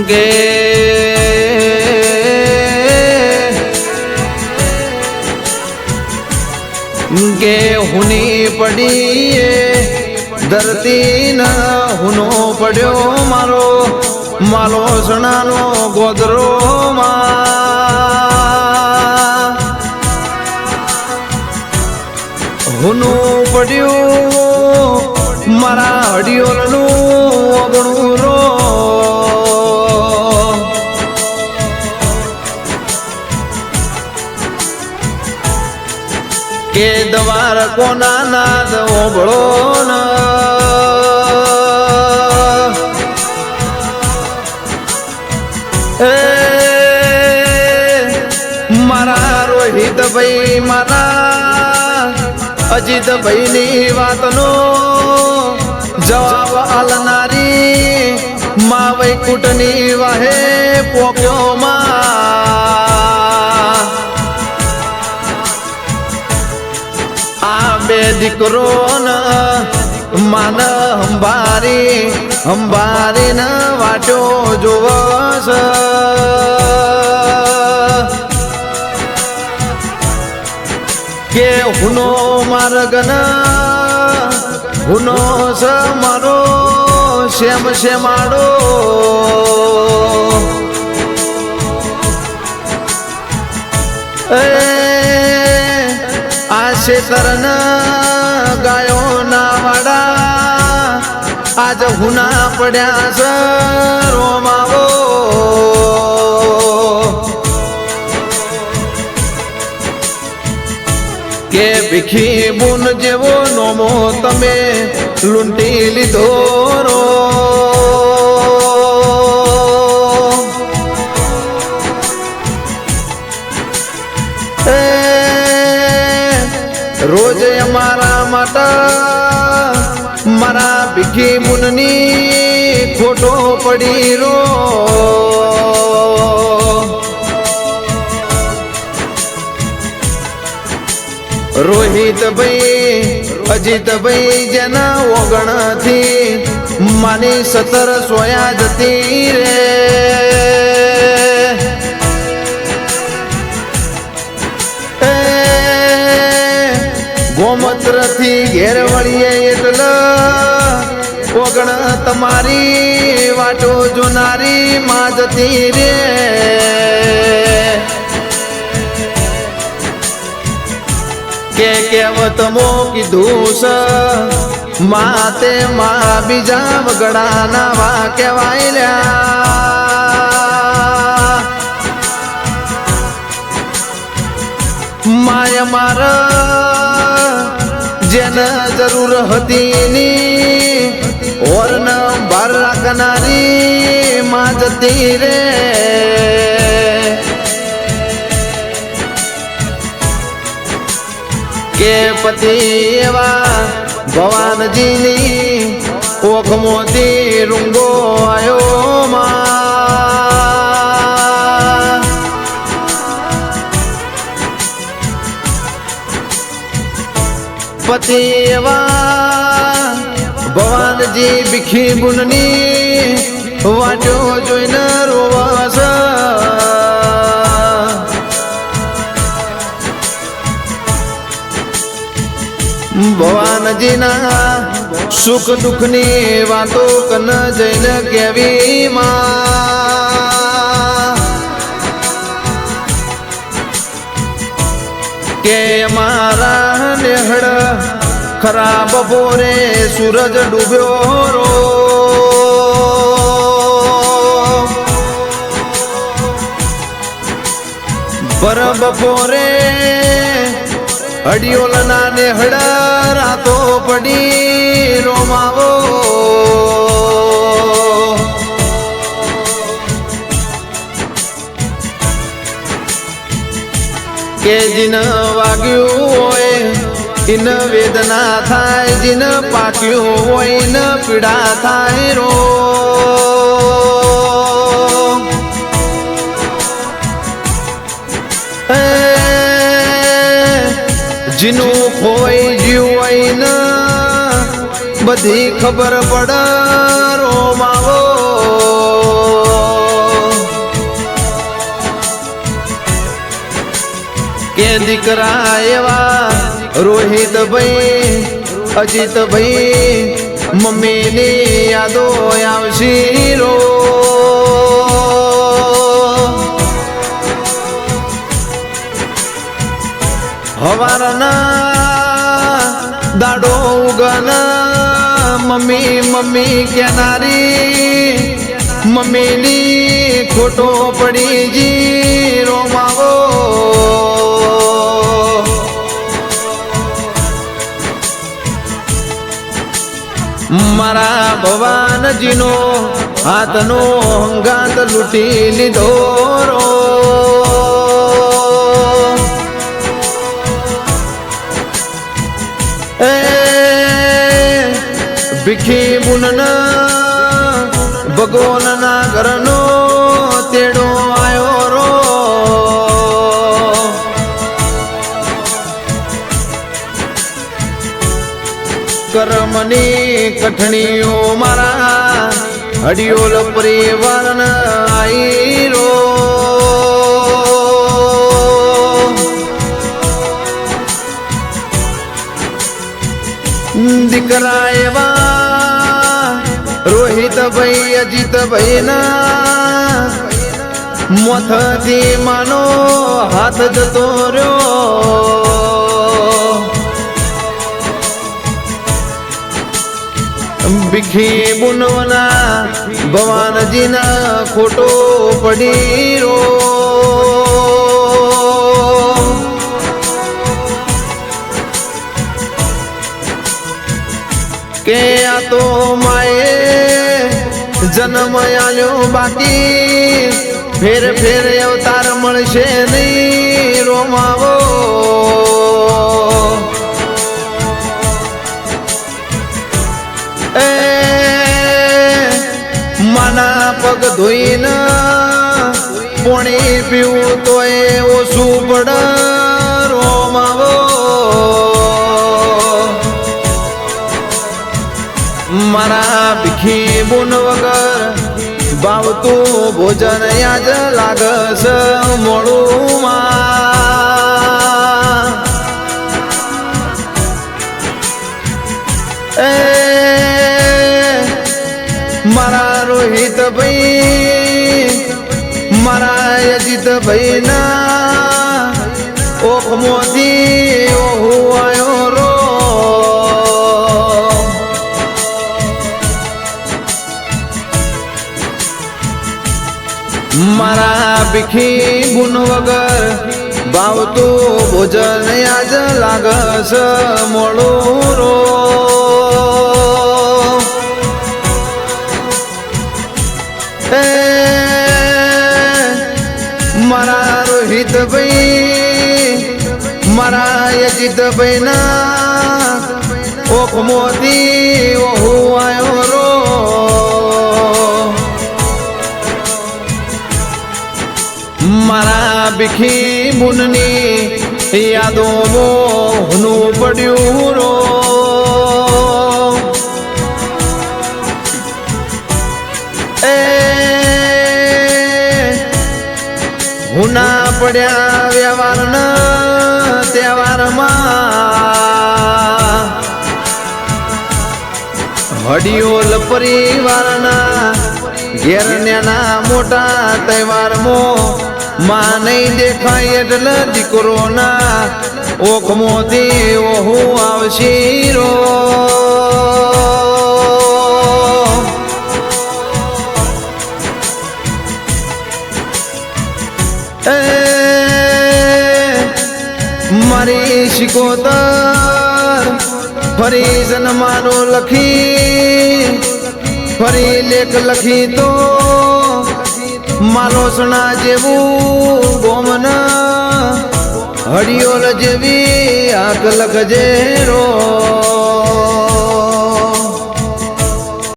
गे गे हुनी पड़ी धरती न हुनो पड़ो मारो मालो सणानो गोदरो हुनो पड़ो मारा हडियोलनु ओगणु रो के दवार कोना नाद ओबळो न मारा रोहित भाई मारा अजित भाई नी वातनो जवाब आलनारी मा वैकुटनी वाहे पोक्यो मा बे दीकरो न मान हंबारी न वाटो जोवस के हुनो मार्ग न हुनो स मारो श्याम श्यामाडो शेतरन गायो ना वाडा आज हुना पड्या रोमावो के भीखी बुन जेवो नोमो तमे लूंटी लीधो रो रोज हमारा माटा मारा भीखी मुननी खोटो पड़ी रो रोहित भाई अजित भाई जना ओगण थी मानी 17 सोया जती रे गोमत्र थी घेर वळीए एटल ओगण तमारी वाटो जोनारी मा जती रे के केवत मो कीधुस माते मा बीजा वगड़ा नावा केवायल्या माया मार जेन जरूर हती नी और न बार राखनारी मा जती रे के पति एवा भगवान जी नी ओख मोती रुंगो आयो मा पति एवा भगवान जी भीखी बुननी वाटो जोइन रोवास भगवान जी ना सुख दुख नी वातो कन जैन केवी मां के मारा नेहड़ खराब बोरे सूरज डूब्यो रो बर बपोरे अडियोलना नेहड़ रातो पड़ी रोमावो के जिन वाग्यू होय इन वेदना थाय जिन पाक्यू होय इन पीड़ा थाय रो जिनु खोई जीवई न बधी खबर पड़ रो मावो દીકરા એવા રોહિતભાઈ અજીતભાઈ મમ્મીની યાદો આવશે રો હવારના દાડો ઉગના મમ્મી મમ્મી કેનારી મમ્મીની ખોટો પડી જી રોમાવો મારા ભવાનજીનો હાથનો હંગાત લૂટી લીધો રો ભીખી બુનના ભગવાનના ઘરનો તેડો આયો રો કર્મની કઠણીઓ મારા હડિયોલ પરિવારના આઈ રો દીકરા એવા રોહિતભાઈ અજીતભાઈ ના મોથથી માનો હાથ જતો રહ્યો ભીખી બુનવના ભવાનજીના ખોટો પડી રો કે આ તો માએ જન્મ આલ્યો બાકી ફેર ફેર અવતાર મળશે નહીં રોમાવો એ માના પગ ધોઈને પાણી પીવું તો એ ઓછું પડ રોમાવો મારા ભીખી બુન વગર ભાવતું ભોજન યાદ લાગસ મોડું એ મારા રોહિતભાઈ મારા અજીતભાઈ ના ઓખ મોતી ઓહુ આયો રો મારા ભીખી બુન વગર ભાવતું ભોજન આજ લાગસ મોડું રો એ મારા રોહિતભાઈ મારા અજીતભાઈ ના ઓખ મોતી ઓહુ આયો રો મારા ભીખી બુનની યાદો મોહનું પડ્યું રો એ હુના પડ્યા વ્યવહારના તહેવારમાં હડિયોલ પરિવારના ઘેર નેના મોટા તહેવારમાં માં નહીં દેખાય એટલે દીકરોના ઓખ મોતી ઓહુ આવશે રો એ મારી શિકોતર ફરી જન્માનો લખી ફરી લેખ લખી તો મારો સણા જેવું ગોમન હડિયોલ જેવી આંખ લખજે રો